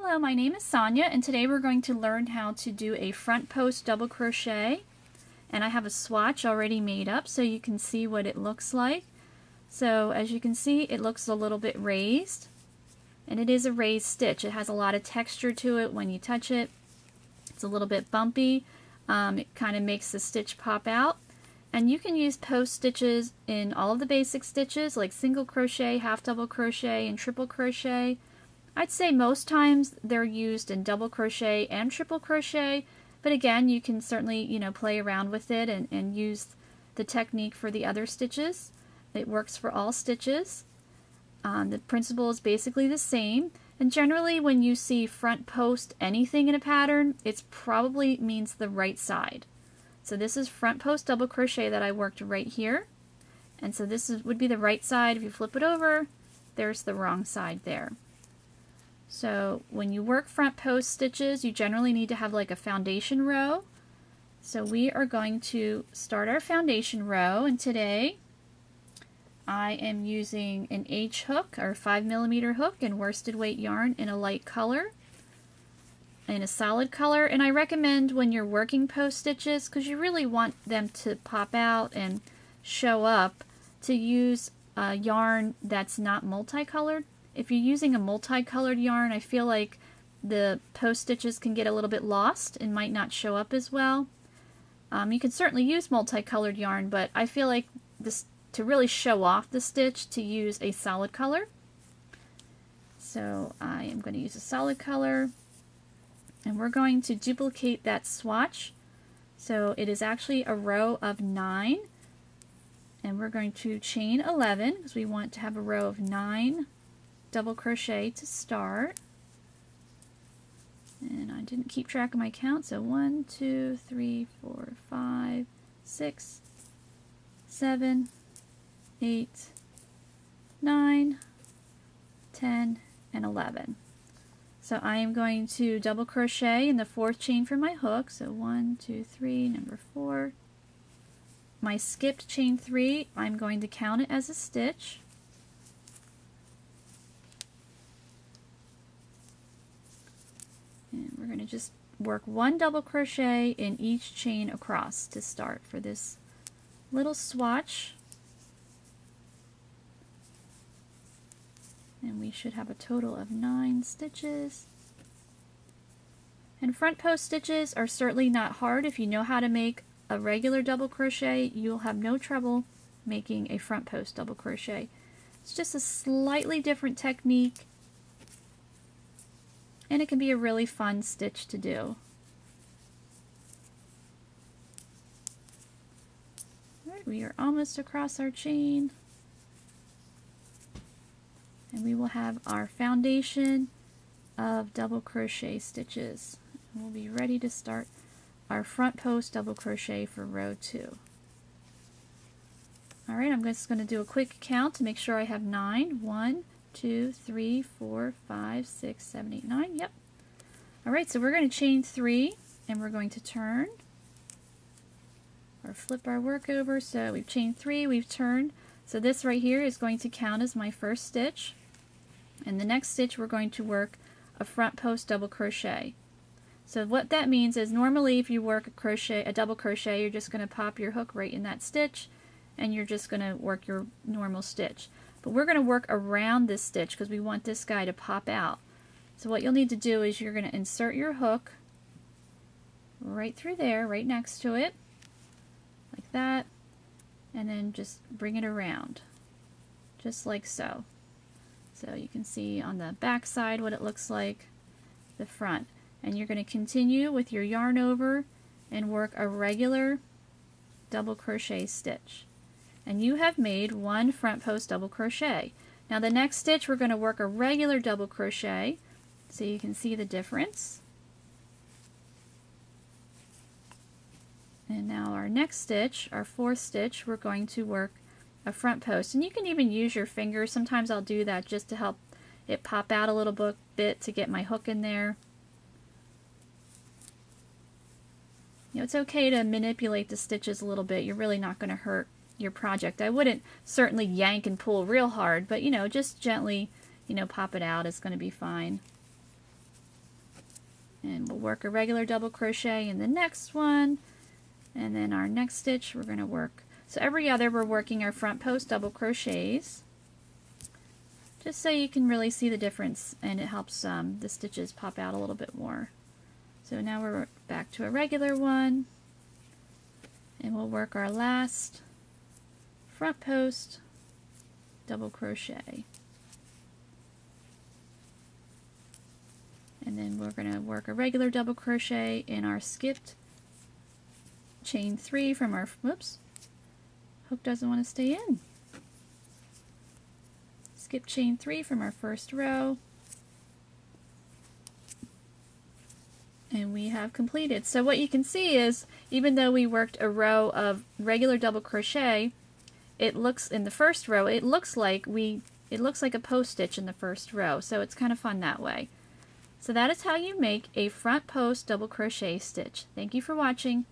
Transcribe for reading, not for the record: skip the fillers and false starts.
Hello, my name is Sonia, and today we're going to learn how to do a front post double crochet. And I have a swatch already made up so you can see what it looks like. So as you can see, it looks a little bit raised, and it is a raised stitch. It has a lot of texture to it when you touch it. It's a little bit bumpy. It kind of makes the stitch pop out. And you can use post stitches in all of the basic stitches like single crochet, half double crochet, and triple crochet. I'd say most times they're used in double crochet and triple crochet, but again, you can certainly, play around with it and use the technique for the other stitches. It works for all stitches. The principle is basically the same, and generally when you see front post anything in a pattern, it probably means the right side. So this is front post double crochet that I worked right here, and so would be the right side. If you flip it over, there's the wrong side there. So when you work front post stitches, you generally need to have like a foundation row. So we are going to start our foundation row, and today I am using an H hook or 5mm hook and worsted weight yarn in a light color and a solid color. And I recommend when you're working post stitches, because you really want them to pop out and show up, to use a yarn that's not multicolored. If you're using a multicolored yarn, I feel like the post stitches can get a little bit lost and might not show up as well. You can certainly use multicolored yarn, but I feel like to really show off the stitch, to use a solid color. So I am going to use a solid color, and we're going to duplicate that swatch. So it is actually a row of 9, and we're going to chain 11 because we want to have a row of 9 double crochet to start. And I didn't keep track of my count, so 1, 2, 3, 4, 5, 6, 7, 8, 9, 10, and 11. So I am going to double crochet in the 4th chain from my hook. So 1, 2, 3, number 4. My skipped chain 3, I'm going to count it as a stitch. And we're going to just work 1 double crochet in each chain across to start for this little swatch. And we should have a total of 9 stitches. And front post stitches are certainly not hard. If you know how to make a regular double crochet, you'll have no trouble making a front post double crochet. It's just a slightly different technique, and it can be a really fun stitch to do. All right, we are almost across our chain, and we will have our foundation of double crochet stitches. We'll be ready to start our front post double crochet for row 2. All right, I'm just going to do a quick count to make sure I have 9. 1, 2, 3, 4, 5, 6, 7, 8, 9. Yep. All right, so we're going to chain 3, and we're going to turn or flip our work over. So we've chained 3, we've turned. So this right here is going to count as my first stitch. And the next stitch we're going to work a front post double crochet. So what that means is normally if you work a double crochet, you're just going to pop your hook right in that stitch, and you're just going to work your normal stitch. But we're going to work around this stitch because we want this guy to pop out. So what you'll need to do is you're going to insert your hook right through there, right next to it, like that, and then just bring it around, just like so. So you can see on the back side what it looks like, the front. And you're going to continue with your yarn over and work a regular double crochet stitch. And you have made 1 front post double crochet. Now the next stitch we're going to work a regular double crochet, so you can see the difference. And now our next stitch, our 4th stitch, we're going to work a front post. And you can even use your fingers. Sometimes I'll do that just to help it pop out a little bit to get my hook in there. It's okay to manipulate the stitches a little bit. You're really not going to hurt your project. I wouldn't certainly yank and pull real hard, but just gently, pop it out is going to be fine. And we'll work a regular double crochet in the next one, and then our next stitch we're going to work, so every other we're working our front post double crochets, just so you can really see the difference, and it helps the stitches pop out a little bit more. So now we're back to a regular one, and we'll work our last front post double crochet. And then we're going to work a regular double crochet in our skipped chain 3 from our, whoops, hook doesn't want to stay in. Skip chain 3 from our first row, and we have completed. So what you can see is, even though we worked a row of regular double crochet, it looks, in the first row, it looks like a post stitch in the first row, so it's kind of fun that way. So that is how you make a front post double crochet stitch. Thank you for watching.